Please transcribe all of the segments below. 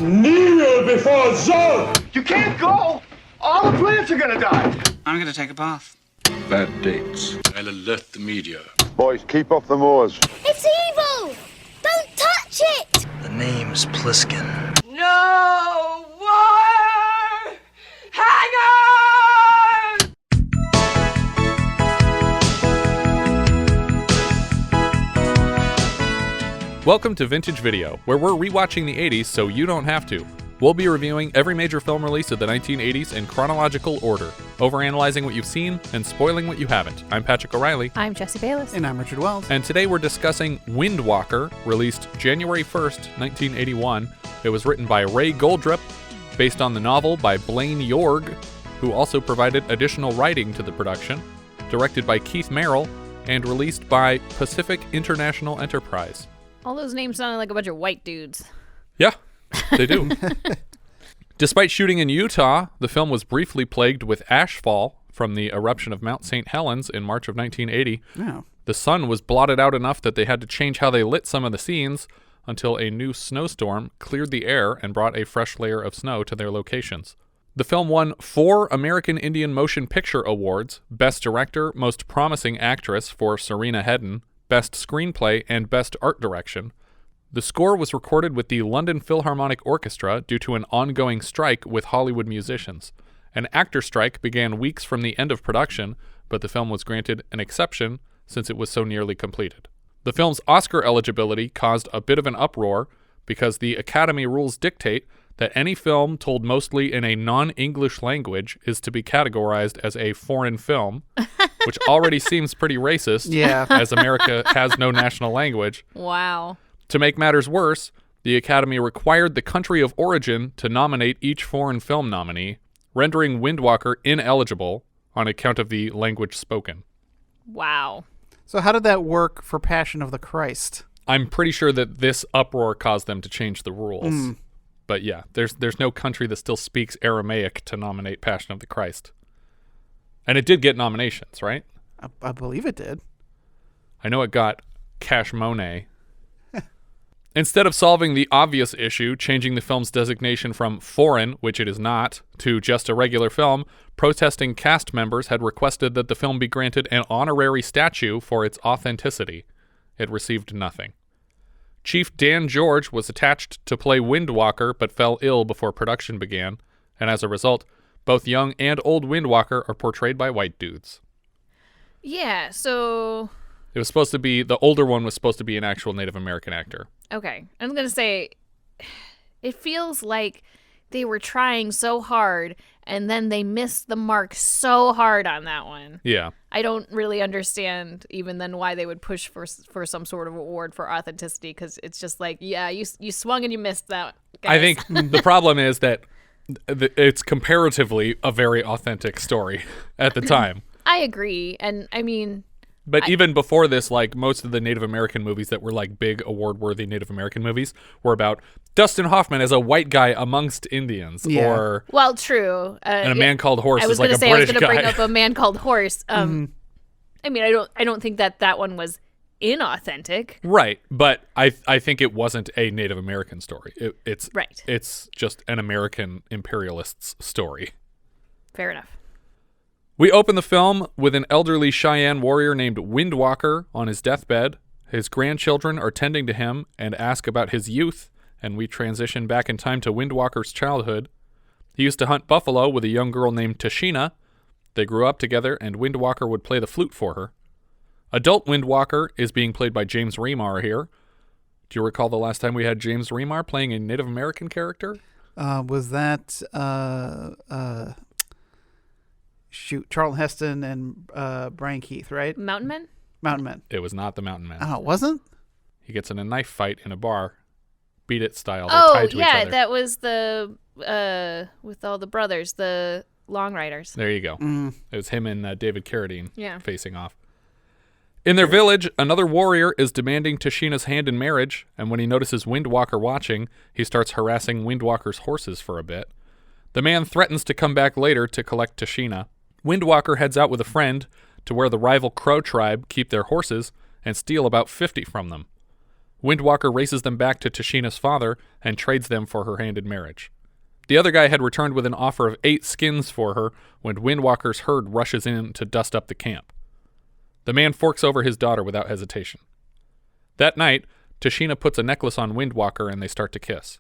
Kneel before Zod! You can't go! All the plants are gonna die! I'm gonna take a bath. Bad dates. I'll alert the media. Boys, keep off the moors. It's evil! Don't touch it! The name's Pliskin. No wire hanger! Welcome to Vintage Video, where we're rewatching the 80s so you don't have to. We'll be reviewing every major film release of the 1980s in chronological order, overanalyzing what you've seen and spoiling what you haven't. I'm Patrick O'Reilly. I'm Jesse Bayless. And I'm Richard Wells. And today we're discussing Windwalker, released January 1st, 1981. It was written by Ray Goldrup, based on the novel by Blaine Yorg, who also provided additional writing to the production, directed by Keith Merrill, and released by Pacific International Enterprise. All those names sounded like a bunch of white dudes. Yeah, they do. Despite shooting in Utah, the film was briefly plagued with ashfall from the eruption of Mount St. Helens in March of 1980. Oh. The sun was blotted out enough that they had to change how they lit some of the scenes until a new snowstorm cleared the air and brought a fresh layer of snow to their locations. The film won 4 American Indian Motion Picture Awards: Best Director, Most Promising Actress for Serene Hedin, Best Screenplay, and Best Art Direction. The score was recorded with the London Philharmonic Orchestra due to an ongoing strike with Hollywood musicians. An actor strike began weeks from the end of production, but the film was granted an exception since it was so nearly completed. The film's Oscar eligibility caused a bit of an uproar because the Academy rules dictate that any film told mostly in a non-English language is to be categorized as a foreign film, which already seems pretty racist, as America has no national language. Wow. To make matters worse, the Academy required the country of origin to nominate each foreign film nominee, rendering Windwalker ineligible on account of the language spoken. Wow. So how did that work for Passion of the Christ? I'm pretty sure that this uproar caused them to change the rules. But yeah, there's no country that still speaks Aramaic to nominate Passion of the Christ. And it did get nominations, right? I believe it did. I know it got Cash Monet. Instead of solving the obvious issue, changing the film's designation from foreign, which it is not, to just a regular film, protesting cast members had requested that the film be granted an honorary statue for its authenticity. It received nothing. Chief Dan George was attached to play Windwalker but fell ill before production began, and as a result, both young and old Windwalker are portrayed by white dudes. Yeah, so... It was supposed to be, the older one was supposed to be an actual Native American actor. Okay, I'm going to say, it feels like they were trying so hard, and then they missed the mark so hard on that one. Yeah. I don't really understand even then why they would push for some sort of award for authenticity, because it's just like, yeah, you swung and you missed that, guys. I think the problem is that it's comparatively a very authentic story at the time. I agree, and I mean... But even before this, like, most of the Native American movies that were, like, big award-worthy Native American movies were about Dustin Hoffman as a white guy amongst Indians. Yeah. Or... Well, true. And A Man Called Horse is like a British guy. I was going to bring up A Man Called Horse. I mean, I don't think that one was inauthentic. Right, but I think it wasn't a Native American story. It's right. It's just an American imperialist's story. Fair enough. We open the film with an elderly Cheyenne warrior named Windwalker on his deathbed. His grandchildren are tending to him and ask about his youth, and we transition back in time to Windwalker's childhood. He used to hunt buffalo with a young girl named Tashina. They grew up together, and Windwalker would play the flute for her. Adult Windwalker is being played by James Remar here. Do you recall the last time we had James Remar playing a Native American character? Was that... Charlton Heston and Brian Keith, right? Mountain Men? Mountain Men. It was not the Mountain Men. Oh, it wasn't? He gets in a knife fight in a bar. Beat It style. They're tied to each other. That was the, with all the brothers, the Long Riders. There you go. It was him and David Carradine facing off. In their village, another warrior is demanding Tashina's hand in marriage, and when he notices Windwalker watching, he starts harassing Windwalker's horses for a bit. The man threatens to come back later to collect Tashina. Windwalker heads out with a friend to where the rival Crow tribe keep their horses and steal about 50 from them. Windwalker races them back to Tashina's father and trades them for her hand in marriage. The other guy had returned with an offer of 8 skins for her when Windwalker's herd rushes in to dust up the camp. The man forks over his daughter without hesitation. That night, Tashina puts a necklace on Windwalker and they start to kiss.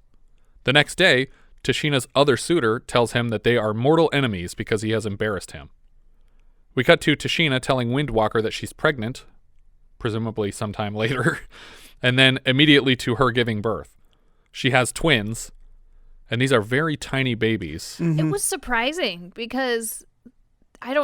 The next day, Tashina's other suitor tells him that they are mortal enemies because he has embarrassed him. We cut to Tashina telling Windwalker that she's pregnant, presumably sometime later, and then immediately to her giving birth. She has twins, and these are very tiny babies. It was surprising because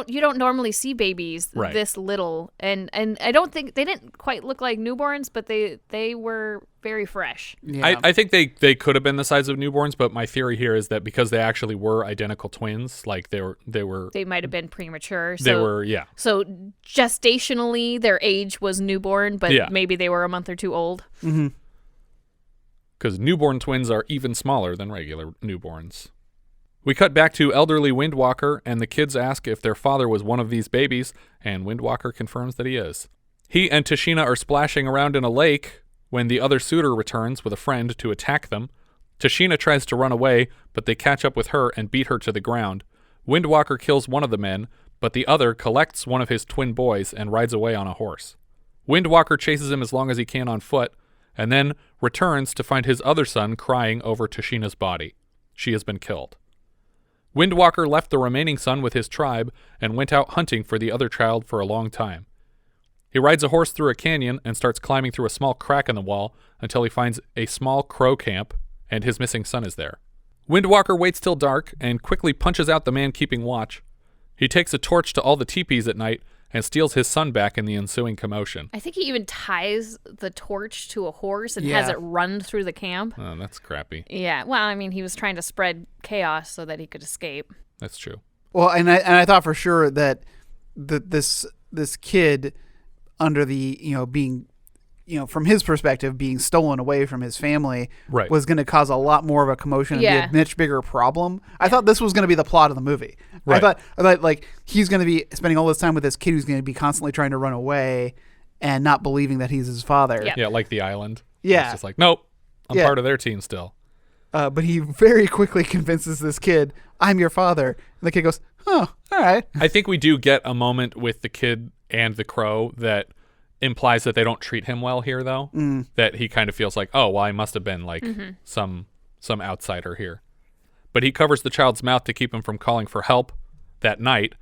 you don't normally see babies this little, and I don't think they didn't quite look like newborns, but they were very fresh. Yeah. I think they could have been the size of newborns, but my theory here is that because they actually were identical twins, like they might have been premature. So So gestationally, their age was newborn, but maybe they were a month or two old. Mm-hmm. Because newborn twins are even smaller than regular newborns. We cut back to elderly Windwalker, and the kids ask if their father was one of these babies, and Windwalker confirms that he is. He and Tashina are splashing around in a lake when the other suitor returns with a friend to attack them. Tashina tries to run away, but they catch up with her and beat her to the ground. Windwalker kills one of the men, but the other collects one of his twin boys and rides away on a horse. Windwalker chases him as long as he can on foot, and then returns to find his other son crying over Tashina's body. She has been killed. Windwalker left the remaining son with his tribe and went out hunting for the other child for a long time. He rides a horse through a canyon and starts climbing through a small crack in the wall until he finds a small crow camp, and his missing son is there. Windwalker waits till dark and quickly punches out the man keeping watch. He takes a torch to all the teepees at night and steals his son back in the ensuing commotion. I think he even ties the torch to a horse and has it run through the camp. Oh, that's crappy. Yeah, well, I mean, he was trying to spread chaos so that he could escape. That's true. Well, and I thought for sure that this kid, under the being, from his perspective, being stolen away from his family, was going to cause a lot more of a commotion and be a much bigger problem. I thought this was going to be the plot of the movie. Right. I thought like he's going to be spending all this time with this kid who's going to be constantly trying to run away and not believing that he's his father. Yeah, like the island. Yeah. It's just like, nope, I'm part of their team still. But he very quickly convinces this kid, I'm your father. And the kid goes, oh, all right. I think we do get a moment with the kid and the crow that implies that they don't treat him well here, though. That he kind of feels like, oh, well, I must have been like some outsider here. But he covers the child's mouth to keep him from calling for help that night.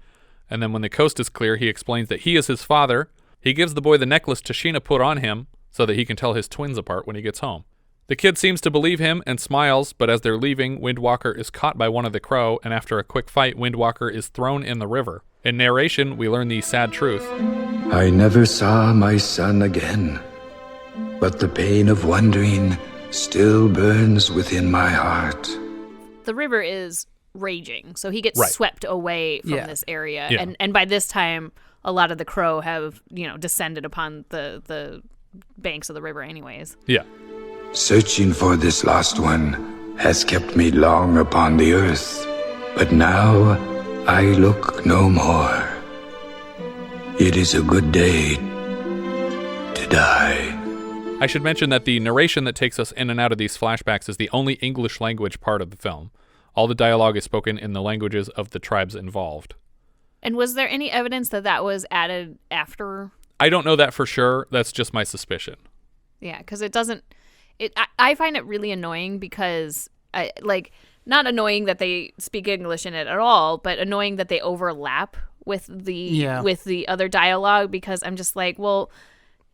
And then when the coast is clear, he explains that he is his father. He gives the boy the necklace Tashina put on him so that he can tell his twins apart when he gets home. The kid seems to believe him and smiles, but as they're leaving, Windwalker is caught by one of the crow, and after a quick fight, Windwalker is thrown in the river. In narration, we learn the sad truth. I never saw my son again, but the pain of wandering still burns within my heart. The river is raging, so he gets swept away from this area. Yeah. And by this time, a lot of the crow have, descended upon the banks of the river anyways. Yeah. Searching for this lost one has kept me long upon the earth, but now I look no more. It is a good day to die. I should mention that the narration that takes us in and out of these flashbacks is the only English language part of the film. All the dialogue is spoken in the languages of the tribes involved. And was there any evidence that was added after? I don't know that for sure. That's just my suspicion. Yeah, because it doesn't... I find it really annoying because, not annoying that they speak English in it at all, but annoying that they overlap with the other dialogue, because I'm just like, well...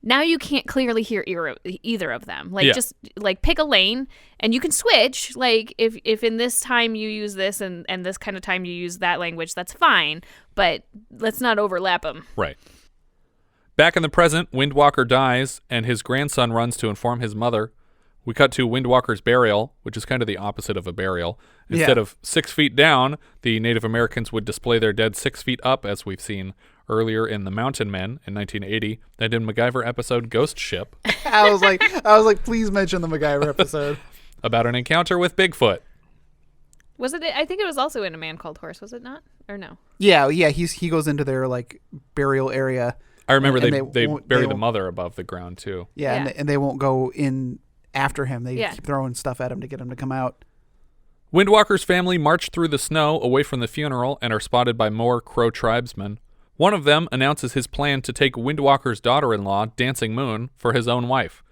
Now you can't clearly hear either of them. Just pick a lane and you can switch. Like if in this time you use this and this kind of time you use that language, that's fine. But let's not overlap them. Right. Back in the present, Windwalker dies and his grandson runs to inform his mother. We cut to Windwalker's burial, which is kind of the opposite of a burial. Instead of 6 feet down, the Native Americans would display their dead 6 feet up, as we've seen earlier in The Mountain Men in 1980, and in MacGyver episode Ghost Ship. I was like, please mention the MacGyver episode. About an encounter with Bigfoot. Was it? I think it was also in A Man Called Horse, was it not? Or no? Yeah. He goes into their burial area. I remember they bury the mother above the ground too. Yeah, Yeah. And they won't go in after him. They Yeah. keep throwing stuff at him to get him to come out. Windwalker's family march through the snow away from the funeral and are spotted by more Crow tribesmen. One of them announces his plan to take Windwalker's daughter-in-law, Dancing Moon, for his own wife.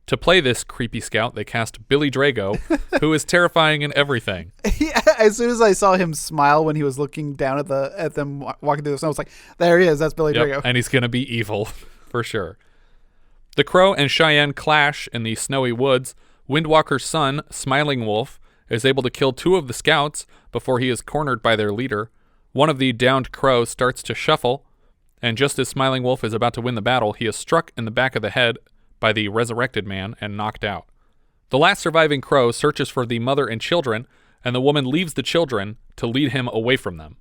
To play this creepy scout, they cast Billy Drago, who is terrifying in everything. Yeah, as soon as I saw him smile when he was looking down at them walking through the snow, I was like, there he is. That's Billy Drago. And he's going to be evil, for sure. The Crow and Cheyenne clash in the snowy woods. Windwalker's son, Smiling Wolf, is able to kill 2 of the scouts before he is cornered by their leader. One of the downed crows starts to shuffle, and just as Smiling Wolf is about to win the battle, he is struck in the back of the head by the resurrected man and knocked out. The last surviving crow searches for the mother and children, and the woman leaves the children to lead him away from them.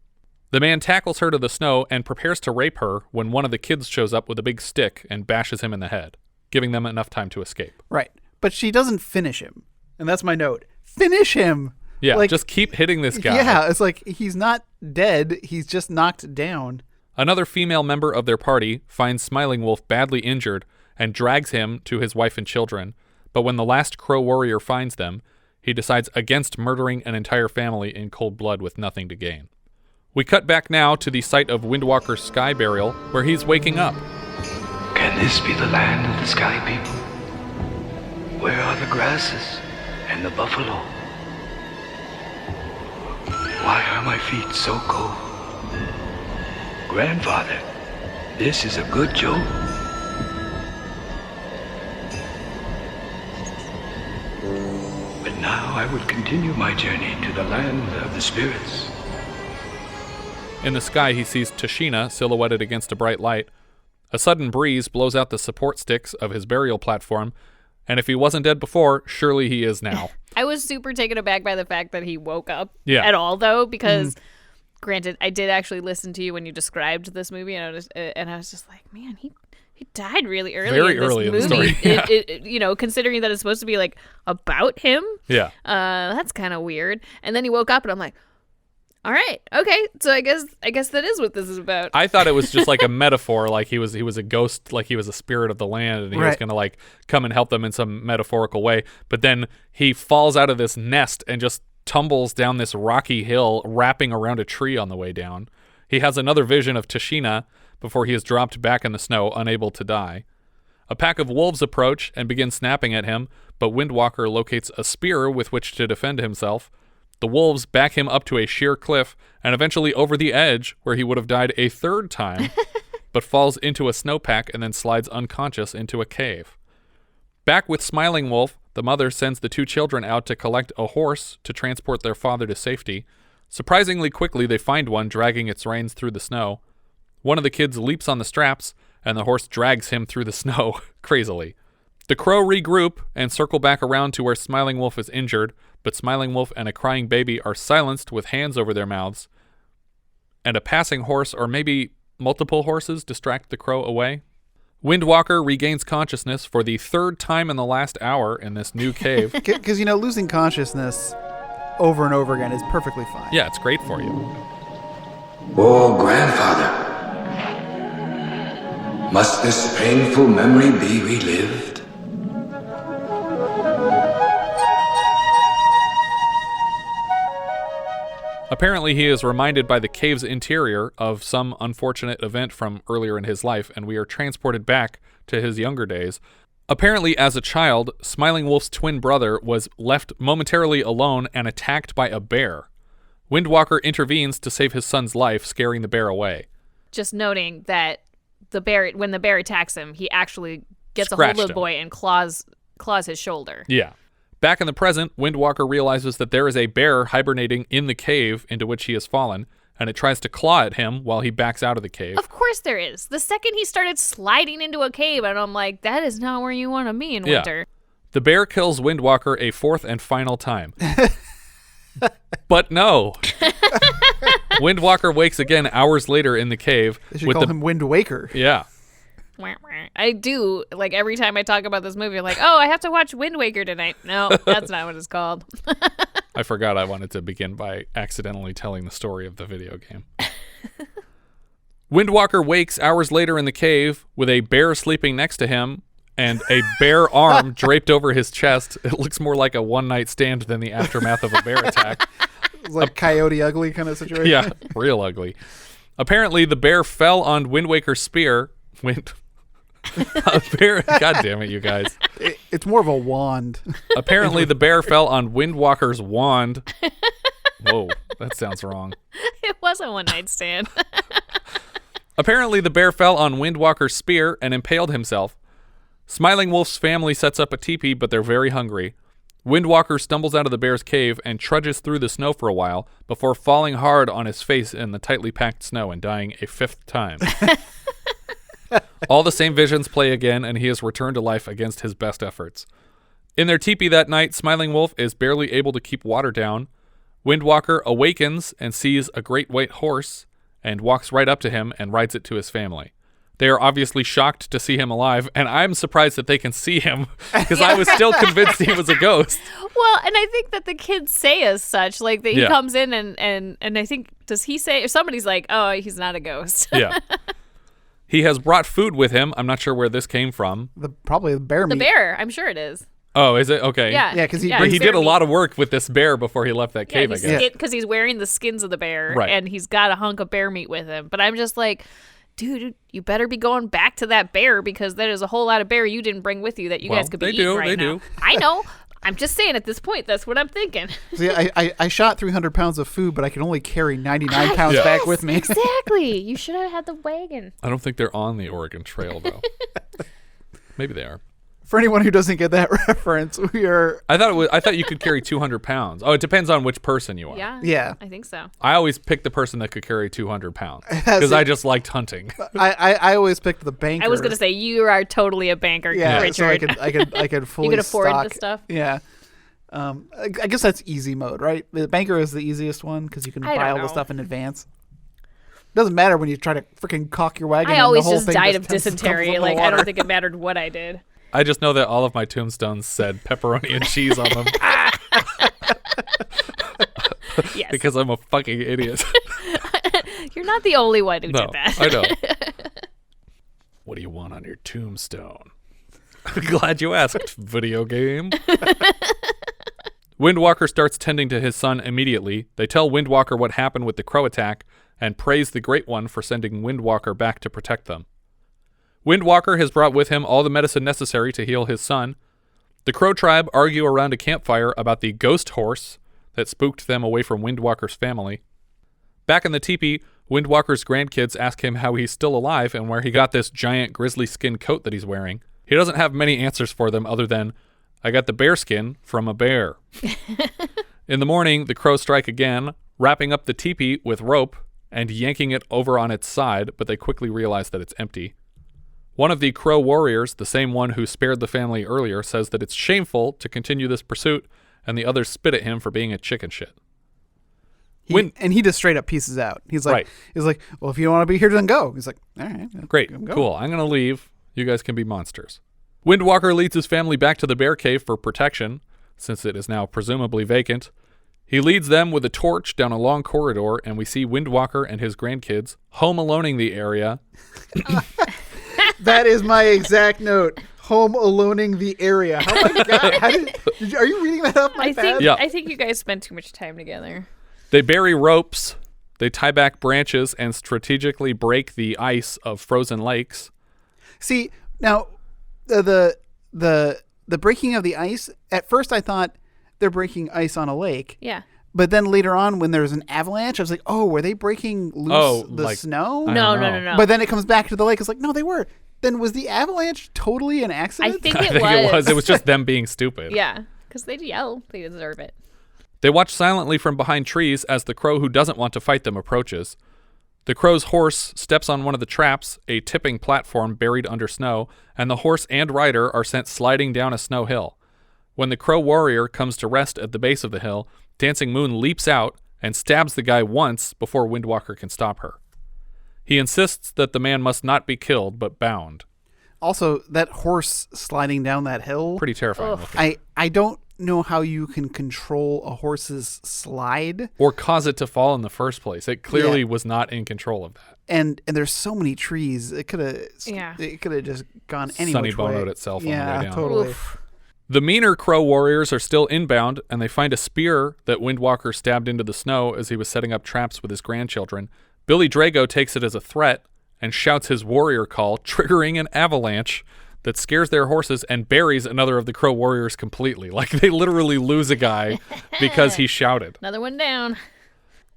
The man tackles her to the snow and prepares to rape her when one of the kids shows up with a big stick and bashes him in the head, giving them enough time to escape. Right. But she doesn't finish him. And that's my note. Finish him! Yeah, like, just keep hitting this guy. Yeah, it's like he's not dead. He's just knocked down. Another female member of their party finds Smiling Wolf badly injured and drags him to his wife and children. But when the last Crow warrior finds them, he decides against murdering an entire family in cold blood with nothing to gain. We cut back now to the site of Windwalker's sky burial, where he's waking up. Can this be the land of the sky people? Where are the grasses and the buffalo? Why are my feet so cold? Grandfather, this is a good joke. But now I would continue my journey to the land of the spirits. In the sky, he sees Tashina silhouetted against a bright light. A sudden breeze blows out the support sticks of his burial platform, and if he wasn't dead before, surely he is now. I was super taken aback by the fact that he woke up Yeah. at all, though, because, granted, I did actually listen to you when you described this movie, and I was just like, man, he died really early Very in this early in movie. the story. Yeah. You know, considering that it's supposed to be, like, about him. Yeah. That's kind of weird. And then he woke up, and I'm like, all right, okay, so I guess that is what this is about. I thought it was just like a metaphor, like he was a ghost, like he was a spirit of the land, and he was going to like come and help them in some metaphorical way. But then he falls out of this nest and just tumbles down this rocky hill, wrapping around a tree on the way down. He has another vision of Tashina before he is dropped back in the snow, unable to die. A pack of wolves approach and begin snapping at him, but Windwalker locates a spear with which to defend himself. The wolves back him up to a sheer cliff and eventually over the edge, where he would have died a third time, but falls into a snowpack and then slides unconscious into a cave. Back with Smiling Wolf, the mother sends the 2 children out to collect a horse to transport their father to safety. Surprisingly quickly, they find one dragging its reins through the snow. One of the kids leaps on the straps, and the horse drags him through the snow crazily. The Crow regroup and circle back around to where Smiling Wolf is injured, but Smiling Wolf and a crying baby are silenced with hands over their mouths, and a passing horse, or maybe multiple horses, distract the Crow away. Windwalker regains consciousness for the 3rd time in the last hour in this new cave. Because, losing consciousness over and over again is perfectly fine. Yeah, it's great for you. Oh, grandfather. Must this painful memory be relived? Apparently, he is reminded by the cave's interior of some unfortunate event from earlier in his life, and we are transported back to his younger days. Apparently, as a child, Smiling Wolf's twin brother was left momentarily alone and attacked by a bear. Windwalker intervenes to save his son's life, scaring the bear away. Just noting that when the bear attacks him, he actually gets Scratched a hold of the him. boy and claws his shoulder. Yeah. Back in the present, Windwalker realizes that there is a bear hibernating in the cave into which he has fallen, and it tries to claw at him while he backs out of the cave. Of course there is. The second he started sliding into a cave, and I'm like, that is not where you want to be in winter. The bear kills Windwalker a 4th and final time. But no. Windwalker wakes again hours later in the cave. They should call him Windwaker. Yeah. I do, like, every time I talk about this movie, I'm like, oh, I have to watch Wind Waker tonight. No, that's not what it's called. I forgot I wanted to begin by accidentally telling the story of the video game. Windwalker wakes hours later in the cave with a bear sleeping next to him and a bear arm draped over his chest. It looks more like a one-night stand than the aftermath of a bear attack. It's like Coyote Ugly kind of situation. Yeah, real ugly. Apparently, the bear fell on Windwaker's spear. A bear. God damn it, you guys. It's more of a wand. Apparently, the bear fell on Windwalker's wand. Whoa, that sounds wrong. It was a one-night stand. Apparently, the bear fell on Windwalker's spear and impaled himself. Smiling Wolf's family sets up a teepee, but they're very hungry. Windwalker stumbles out of the bear's cave and trudges through the snow for a while before falling hard on his face in the tightly packed snow and dying a 5th time. All the same visions play again, and he is returned to life against his best efforts. In their teepee that night, Smiling Wolf is barely able to keep water down. Windwalker awakens and sees a great white horse and walks right up to him and rides it to his family. They are obviously shocked to see him alive, and I'm surprised that they can see him because I was still convinced he was a ghost. Well, and I think that the kids say as such, like that he comes in and I think, does he say, or somebody's like, oh, he's not a ghost. Yeah. He has brought food with him. I'm not sure where this came from. Probably the bear meat. The bear, I'm sure it is. Oh, is it? Okay. Yeah, because he did a lot of work with this bear before he left that cave, I guess. Because he's wearing the skins of the bear, right. And he's got a hunk of bear meat with him. But I'm just like, dude, you better be going back to that bear because there's a whole lot of bear you didn't bring with you that you guys could be eating right now. They do. I know. I'm just saying at this point, that's what I'm thinking. See, I shot 300 pounds of food, but I can only carry 99 pounds back with me. Exactly. You should have had the wagon. I don't think they're on the Oregon Trail, though. Maybe they are. For anyone who doesn't get that reference, we are... I thought you could carry 200 pounds. Oh, it depends on which person you are. Yeah. I think so. I always picked the person that could carry 200 pounds because I just liked hunting. I always picked the banker. I was going to say, you are totally a banker, Richard. So I could fully You could afford stock. the stuff? Yeah. I guess that's easy mode, right? The banker is the easiest one because you can buy all the stuff in advance. Doesn't matter when you try to freaking caulk your wagon. I always and the whole just thing died of comes dysentery. from the Like, I water. don't think it mattered what I did. I just know that all of my tombstones said pepperoni and cheese on them. Yes. Because I'm a fucking idiot. You're not the only one who did that. I know. What do you want on your tombstone? I'm glad you asked, video game. Windwalker starts tending to his son immediately. They tell Windwalker what happened with the crow attack and praise the Great One for sending Windwalker back to protect them. Windwalker has brought with him all the medicine necessary to heal his son. The Crow tribe argue around a campfire about the ghost horse that spooked them away from Windwalker's family. Back in the teepee, Windwalker's grandkids ask him how he's still alive and where he got this giant grizzly skin coat that he's wearing. He doesn't have many answers for them other than, I got the bear skin from a bear. In the morning, the Crows strike again, wrapping up the teepee with rope and yanking it over on its side, but they quickly realize that it's empty. One of the Crow warriors, the same one who spared the family earlier, says that it's shameful to continue this pursuit, and the others spit at him for being a chicken shit. And he just straight up pieces out. He's like, well, if you don't want to be here, then go. He's like, all right. Great, cool. I'm going to leave. You guys can be monsters. Windwalker leads his family back to the bear cave for protection, since it is now presumably vacant. He leads them with a torch down a long corridor, and we see Windwalker and his grandkids home aloning the area. That is my exact note. Home aloning the area. Oh my God. Are you reading that off my pad? I think you guys spent too much time together. They bury ropes, they tie back branches, and strategically break the ice of frozen lakes. See, now, the breaking of the ice, at first I thought they're breaking ice on a lake. Yeah. But then later on, when there's an avalanche, I was like, oh, were they breaking loose the snow? No. But then it comes back to the lake. It's like, no, they were. Then was the avalanche totally an accident? I think it was. It was just them being stupid. Yeah, because they yell. They deserve it. They watch silently from behind trees as the crow who doesn't want to fight them approaches. The crow's horse steps on one of the traps, a tipping platform buried under snow, and the horse and rider are sent sliding down a snow hill. When the crow warrior comes to rest at the base of the hill, Dancing Moon leaps out and stabs the guy once before Windwalker can stop her. He insists that the man must not be killed, but bound. Also, that horse sliding down that hill. Pretty terrifying looking. I don't know how you can control a horse's slide or cause it to fall in the first place. It clearly was not in control of that. And there's so many trees. It could have just gone any Sunny which way. Bonoed itself on the way down. Totally. Oof. The meaner crow warriors are still inbound, and they find a spear that Windwalker stabbed into the snow as he was setting up traps with his grandchildren. Billy Drago takes it as a threat and shouts his warrior call, triggering an avalanche that scares their horses and buries another of the crow warriors completely. Like, they literally lose a guy because he shouted. Another one down.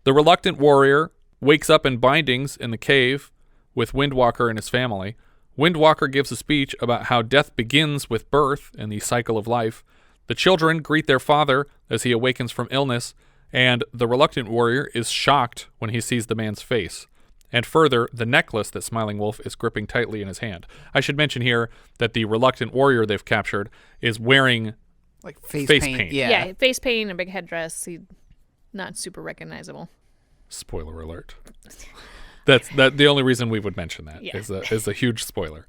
The reluctant warrior wakes up in bindings in the cave with Windwalker and his family. Windwalker gives a speech about how death begins with birth and the cycle of life. The children greet their father as he awakens from illness, and the reluctant warrior is shocked when he sees the man's face. And further, the necklace that Smiling Wolf is gripping tightly in his hand. I should mention here that the reluctant warrior they've captured is wearing like face paint. Yeah, face paint and a big headdress. He's not super recognizable. Spoiler alert. That's the only reason we would mention that is a huge spoiler.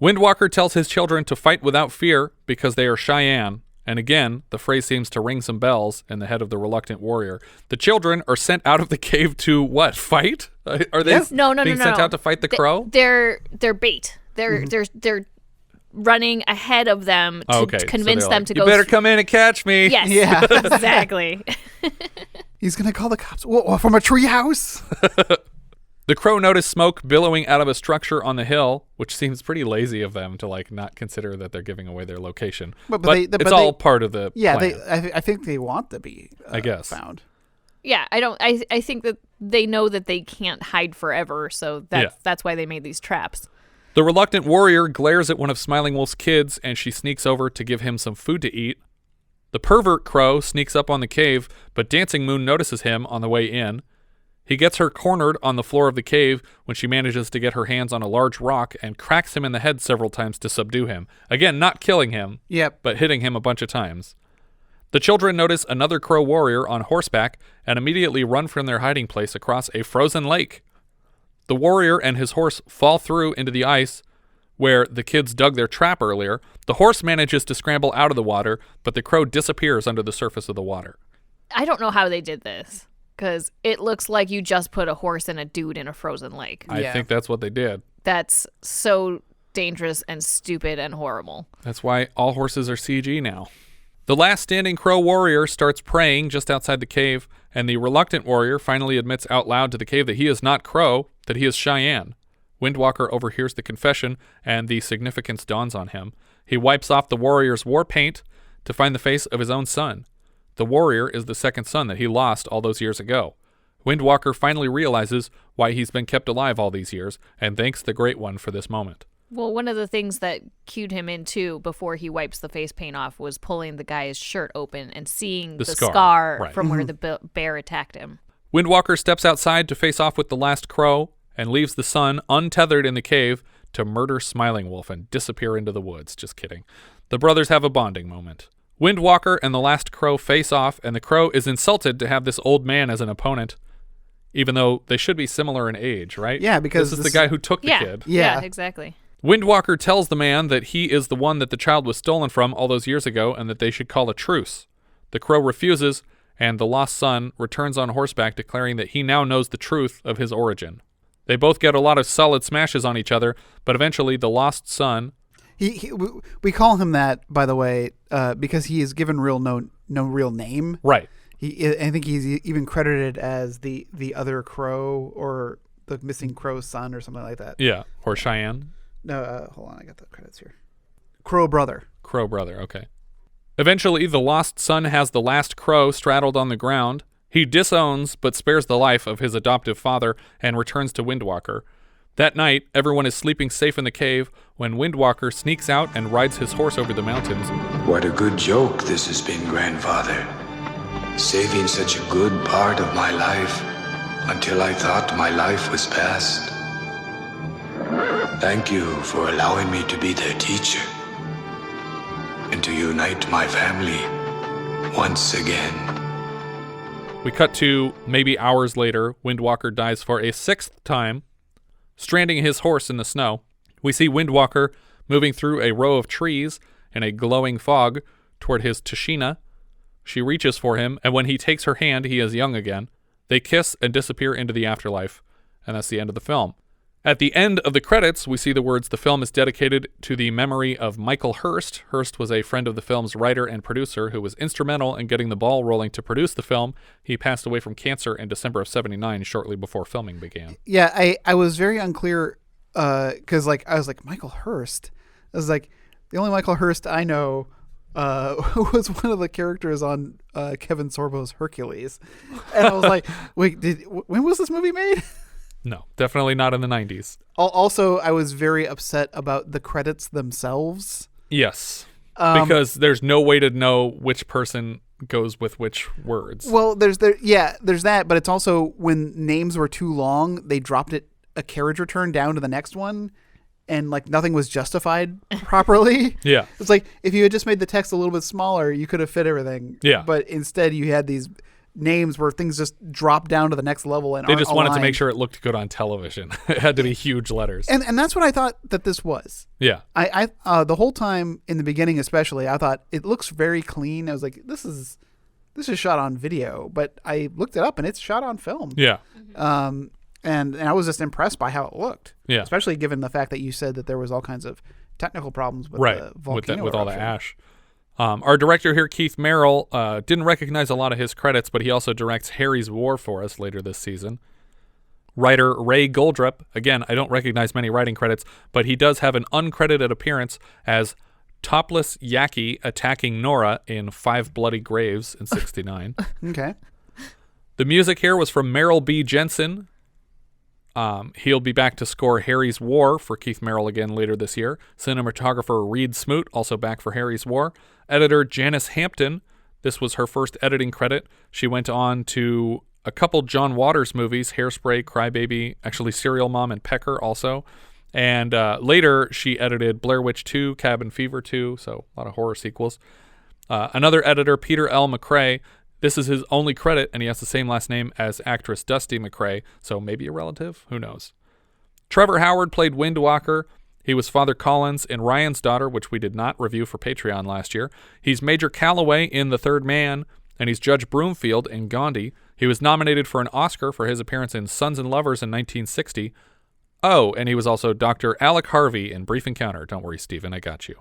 Windwalker tells his children to fight without fear because they are Cheyenne, and again, the phrase seems to ring some bells in the head of the reluctant warrior. The children are sent out of the cave to what? Fight? Are they being sent out to fight the crow? They're bait. They're running ahead of them to convince them to go. You better come in and catch me. Yes. Yeah. Exactly. He's going to call the cops. Whoa, from a treehouse? The crow notice smoke billowing out of a structure on the hill, which seems pretty lazy of them to like not consider that they're giving away their location. But it's all part of the plan. I think they want to be I guess found. Yeah, I think that they know that they can't hide forever, so that's why they made these traps. The reluctant warrior glares at one of Smiling Wolf's kids, and she sneaks over to give him some food to eat. The pervert crow sneaks up on the cave, but Dancing Moon notices him on the way in. He gets her cornered on the floor of the cave when she manages to get her hands on a large rock and cracks him in the head several times to subdue him. Again, not killing him, but hitting him a bunch of times. The children notice another crow warrior on horseback and immediately run from their hiding place across a frozen lake. The warrior and his horse fall through into the ice where the kids dug their trap earlier. The horse manages to scramble out of the water, but the crow disappears under the surface of the water. I don't know how they did this, because it looks like you just put a horse and a dude in a frozen lake. I think that's what they did. That's so dangerous and stupid and horrible. That's why all horses are CG now. The last standing crow warrior starts praying just outside the cave, and the reluctant warrior finally admits out loud to the cave that he is not Crow, that he is Cheyenne. Windwalker overhears the confession, and the significance dawns on him. He wipes off the warrior's war paint to find the face of his own son. The warrior is the second son that he lost all those years ago. Windwalker finally realizes why he's been kept alive all these years, and thanks the Great One for this moment. Well, one of the things that cued him in, too, before he wipes the face paint off, was pulling the guy's shirt open and seeing the scar from where the bear attacked him. Windwalker steps outside to face off with the last crow and leaves the son untethered in the cave to murder Smiling Wolf and disappear into the woods. Just kidding. The brothers have a bonding moment. Windwalker and the last crow face off, and the crow is insulted to have this old man as an opponent, even though they should be similar in age, right? Yeah, because this is the guy who took the kid. Yeah, exactly. Windwalker tells the man that he is the one that the child was stolen from all those years ago and that they should call a truce. The crow refuses, and the lost son returns on horseback declaring that he now knows the truth of his origin. They both get a lot of solid smashes on each other, but eventually the lost son... We call him that, by the way, because he is given no real name. Right. I think he's even credited as the other crow or the missing crow's son or something like that. Yeah, or Cheyenne. No, hold on, I got the credits here. Crow brother, okay. Eventually, the lost son has the last crow straddled on the ground. He disowns but spares the life of his adoptive father and returns to Windwalker. That night, everyone is sleeping safe in the cave when Windwalker sneaks out and rides his horse over the mountains. What a good joke this has been, grandfather. Saving such a good part of my life until I thought my life was past. Thank you for allowing me to be their teacher and to unite my family once again. We cut to maybe hours later. Windwalker dies for a sixth time, stranding his horse in the snow. We see Windwalker moving through a row of trees in a glowing fog toward his Tashina. She reaches for him, and when he takes her hand, he is young again. They kiss and disappear into the afterlife, and that's the end of the film. At the end of the credits, we see the words, "The film is dedicated to the memory of Michael Hurst." Hurst was a friend of the film's writer and producer who was instrumental in getting the ball rolling to produce the film. He passed away from cancer in December of 1979, shortly before filming began. Yeah, I was very unclear because I was like, Michael Hurst? I was like, the only Michael Hurst I know was one of the characters on Kevin Sorbo's Hercules. And I was like, wait, when was this movie made? No, definitely not in the 90s. Also, I was very upset about the credits themselves. Yes, because there's no way to know which person goes with which words. Well, there's that, but it's also when names were too long, they dropped it a carriage return down to the next one, and like nothing was justified properly. Yeah. It's like if you had just made the text a little bit smaller, you could have fit everything. Yeah. But instead you had these names where things just drop down to the next level and they just wanted aligned. to make sure it looked good on television. It had to be huge letters. And that's what I thought that this was. Yeah. I the whole time in the beginning especially, I thought it looks very clean. I was like, this is shot on video, but I looked it up and it's shot on film. Yeah. And I was just impressed by how it looked. Yeah. Especially given the fact that you said that there was all kinds of technical problems with the volcano with all the eruption. ash. Our director here, Keith Merrill, didn't recognize a lot of his credits, but he also directs Harry's War for us later this season. Writer Ray Goldrup, again, I don't recognize many writing credits, but he does have an uncredited appearance as Topless Yaki attacking Nora in 5 Bloody Graves in 1969. Okay. The music here was from Merrill B. Jensen. He'll be back to score Harry's War for Keith Merrill again later this year. Cinematographer Reed Smoot, also back for Harry's War. Editor Janice Hampton, this was her first editing credit. She went on to a couple John Waters movies, Hairspray, Crybaby, actually Serial Mom and Pecker also. And later she edited Blair Witch 2, Cabin Fever 2, so a lot of horror sequels. Another editor, Peter L Mcrae, this is his only credit, and he has the same last name as actress Dusty McCrea, so maybe a relative, who knows. Trevor Howard played Windwalker. He was Father Collins in Ryan's Daughter, which we did not review for Patreon last year. He's Major Calloway in The Third Man, and he's Judge Broomfield in Gandhi. He was nominated for an Oscar for his appearance in Sons and Lovers in 1960. Oh, and he was also Dr. Alec Harvey in Brief Encounter. Don't worry, Stephen, I got you.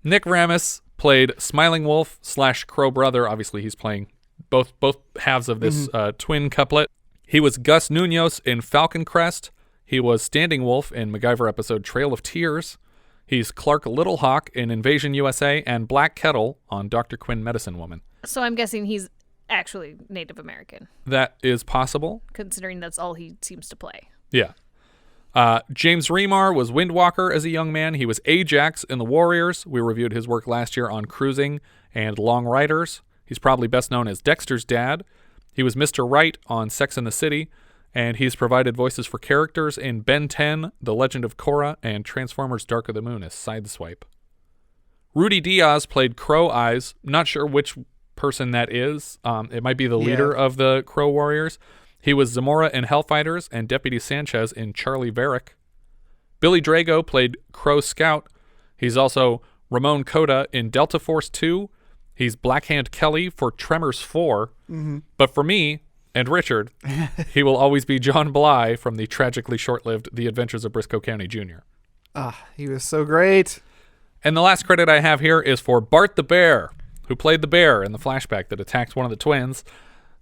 Nick Ramus played Smiling Wolf / Crow Brother. Obviously, he's playing both halves of this twin couplet. He was Gus Munoz in Falcon Crest. He was Standing Wolf in MacGyver episode Trail of Tears. He's Clark Littlehawk in Invasion USA and Black Kettle on Dr. Quinn Medicine Woman. So I'm guessing he's actually Native American. That is possible. Considering that's all he seems to play. Yeah. James Remar was Windwalker as a young man. He was Ajax in The Warriors. We reviewed his work last year on Cruising and Long Riders. He's probably best known as Dexter's dad. He was Mr. Right on Sex and the City, and he's provided voices for characters in Ben 10, The Legend of Korra, and Transformers Dark of the Moon as Sideswipe. Rudy Diaz played Crow Eyes. Not sure which person that is. It might be the leader of the Crow Warriors. He was Zamora in Hellfighters and Deputy Sanchez in Charlie Varick. Billy Drago played Crow Scout. He's also Ramon Coda in Delta Force 2. He's Blackhand Kelly for Tremors 4. Mm-hmm. But for me and Richard, he will always be John Bly from the tragically short-lived The Adventures of Briscoe County Jr. He was so great. And the last credit I have here is for Bart the Bear, who played the bear in the flashback that attacked one of the twins.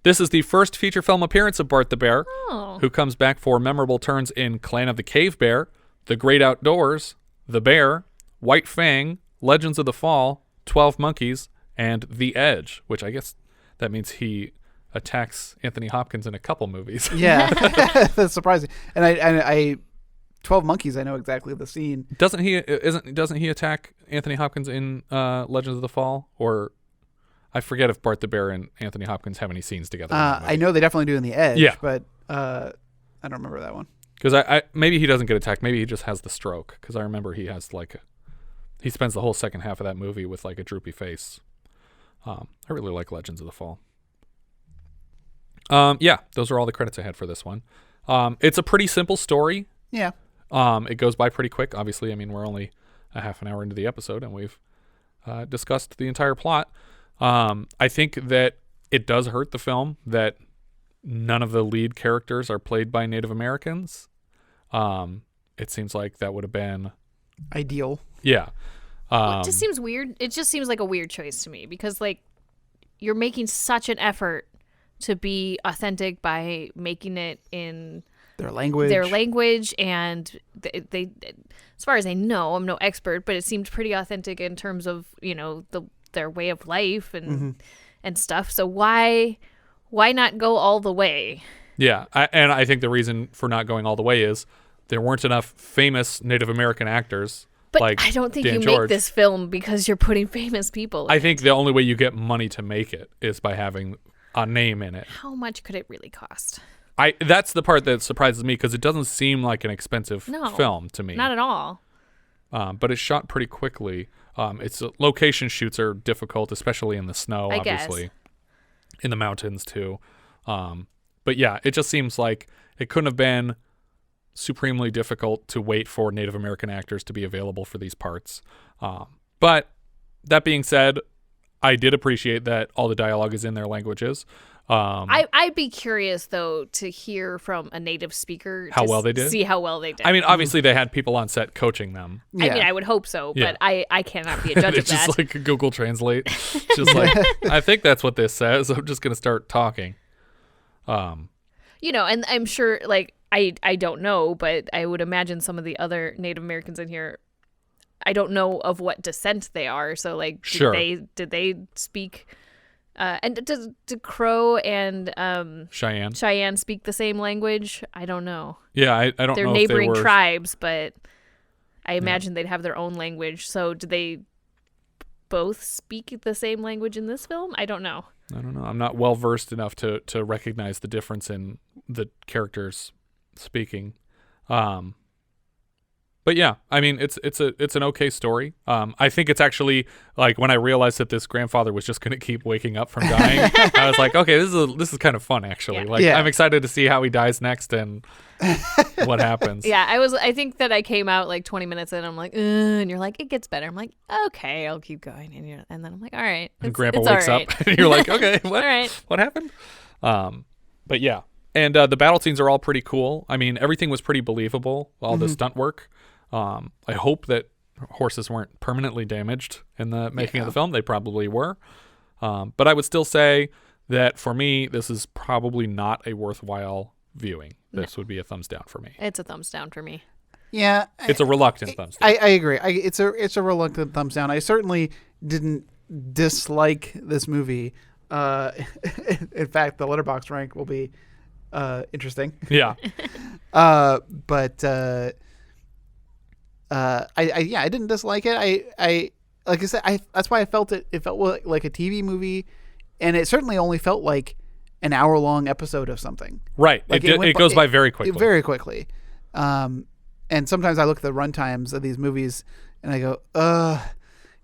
This is the first feature film appearance of Bart the Bear, who comes back for memorable turns in Clan of the Cave Bear, The Great Outdoors, The Bear, White Fang, Legends of the Fall, 12 Monkeys, and The Edge, which I guess that means he attacks Anthony Hopkins in a couple movies. Yeah, that's surprising. And I 12 Monkeys, I know exactly the scene. Doesn't he attack Anthony Hopkins in Legends of the Fall? Or I forget if Bart the Bear and Anthony Hopkins have any scenes together. I know they definitely do in The Edge, yeah. But I don't remember that one. Because I maybe he doesn't get attacked. Maybe he just has the stroke. Because I remember he has he spends the whole second half of that movie with like a droopy face. I really like Legends of the Fall. Yeah, those are all the credits I had for this one. It's a pretty simple story. Yeah. It goes by pretty quick. Obviously, I mean, we're only a half an hour into the episode, and we've discussed the entire plot. I think that it does hurt the film that none of the lead characters are played by Native Americans. It seems like that would have been ideal. Yeah. It just seems weird. It just seems like a weird choice to me because, like, you're making such an effort to be authentic by making it in their language, and they as far as I know, I'm no expert, but it seemed pretty authentic in terms of, you know, their way of life and stuff. So why not go all the way? Yeah, I think the reason for not going all the way is there weren't enough famous Native American actors. But like I don't think Dan you George. make this film because you're putting famous people in I think the only way you get money to make it is by having a name in it. How much could it really cost? That's the part that surprises me because it doesn't seem like an expensive film to me. Not at all. But it's shot pretty quickly. Location shoots are difficult, especially in the snow, obviously. In the mountains, too. But yeah, it just seems like it couldn't have been supremely difficult to wait for Native American actors to be available for these parts. But that being said, I did appreciate that all the dialogue is in their languages. I'd be curious, though, to hear from a native speaker how well they did. See how well they did. I mean, obviously they had people on set coaching them. Yeah. I mean, I would hope so, but I cannot be a judge of it's that. It's just like a Google Translate. Just like, I think that's what this says. I'm just going to start talking. You know, and I'm sure, like, I don't know, but I would imagine some of the other Native Americans in here, I don't know of what descent they are. So, like, did they speak? And did Crow and Cheyenne speak the same language? I don't know. Yeah, I don't know. They're neighboring tribes, but I imagine they'd have their own language. So, do they both speak the same language in this film? I don't know. I'm not well versed enough to recognize the difference in the characters speaking. But yeah, I mean, it's an okay story. I think it's actually, like, when I realized that this grandfather was just going to keep waking up from dying, I was like, okay, this is kind of fun, actually. I'm excited to see how he dies next and what happens. Yeah, I think that I came out like 20 minutes in, I'm like, and you're like, it gets better. I'm like, okay, I'll keep going. And then I'm like, all right. And Grandpa wakes up and you're like, okay, what? All right. What happened? But yeah. And the battle scenes are all pretty cool. I mean, everything was pretty believable, all the stunt work. I hope that horses weren't permanently damaged in the making of the film. They probably were. But I would still say that for me, this is probably not a worthwhile viewing. This would be a thumbs down for me. It's a thumbs down for me. Yeah. It's a reluctant thumbs down. I agree. It's a reluctant thumbs down. I certainly didn't dislike this movie. In fact, the letterbox rank will be interesting. Yeah. But I didn't dislike it. I like I said, that's why I felt it. It felt like a TV movie, and it certainly only felt like an hour-long episode of something. Right. Like it goes by very quickly. Very quickly. And sometimes I look at the runtimes of these movies and I go,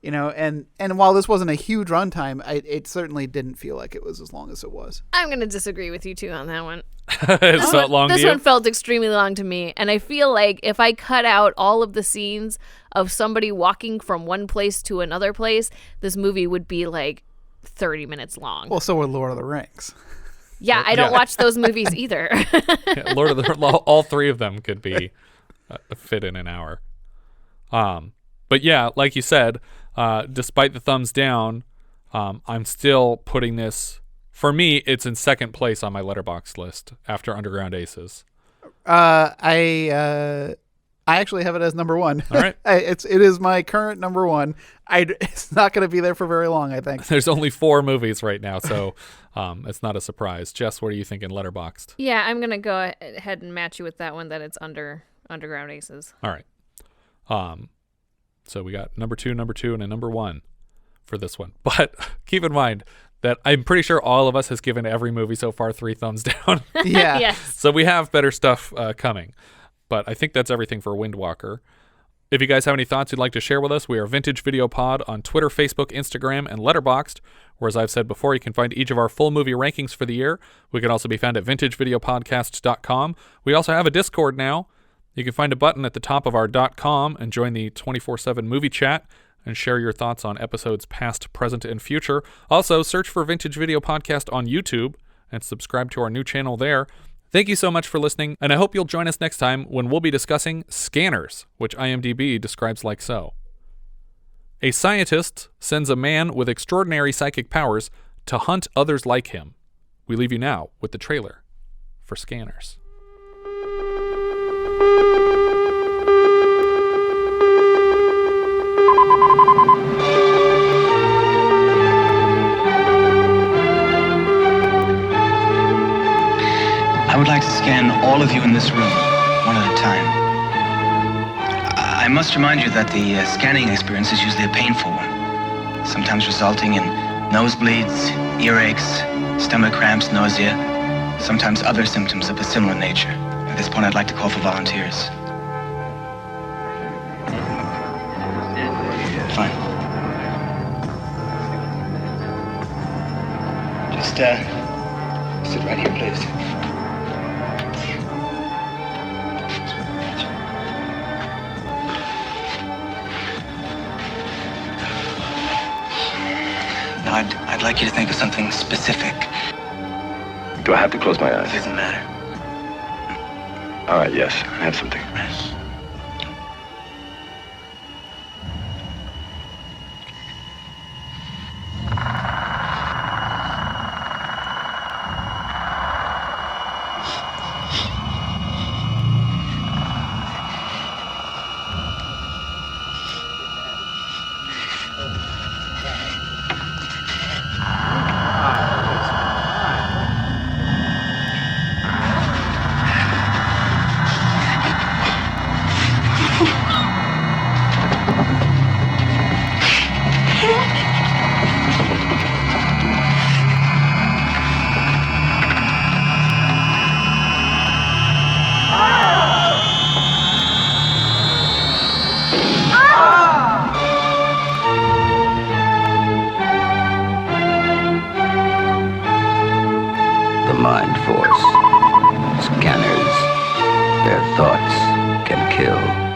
you know, and while this wasn't a huge runtime, it certainly didn't feel like it was as long as it was. I'm going to disagree with you too on that one. It felt long to you? This one felt extremely long to me, and I feel like if I cut out all of the scenes of somebody walking from one place to another place, this movie would be like 30 minutes long. Well, so would Lord of the Rings. Yeah, I don't watch those movies either. Yeah, all three of them could be fit in an hour. But yeah, like you said, despite the thumbs down, I'm still putting this. For me, it's in second place on my letterbox list after Underground Aces. I actually have it as number one. All right, it is my current number one. It's not going to be there for very long, I think. There's only 4 movies right now, so it's not a surprise. Jess, what are you thinking letterboxed? Yeah, I'm gonna go ahead and match you with that one. That it's Underground Aces. All right. So we got number 2, and a number 1 for this one. But keep in mind that I'm pretty sure all of us has given every movie so far 3 thumbs down. Yeah. Yes. So we have better stuff coming. But I think that's everything for Windwalker. If you guys have any thoughts you'd like to share with us, we are Vintage Video Pod on Twitter, Facebook, Instagram, and Letterboxd, where, as I've said before, you can find each of our full movie rankings for the year. We can also be found at vintagevideopodcast.com. We also have a Discord now. You can find a button at the top of our .com and join the 24/7 movie chat. and share your thoughts on episodes past, present, and future. Also, search for Vintage Video Podcast on YouTube and subscribe to our new channel there. Thank you so much for listening, and I hope you'll join us next time when we'll be discussing scanners, which IMDb describes like so. A scientist sends a man with extraordinary psychic powers to hunt others like him. We leave you now with the trailer for Scanners. I would like to scan all of you in this room, one at a time. I must remind you that the scanning experience is usually a painful one, sometimes resulting in nosebleeds, earaches, stomach cramps, nausea, sometimes other symptoms of a similar nature. At this point, I'd like to call for volunteers. Fine. Just, sit right here, please. Now, I'd like you to think of something specific. Do I have to close my eyes? It doesn't matter. All right, yes, I have something. Mind force. Scanners. Their thoughts can kill.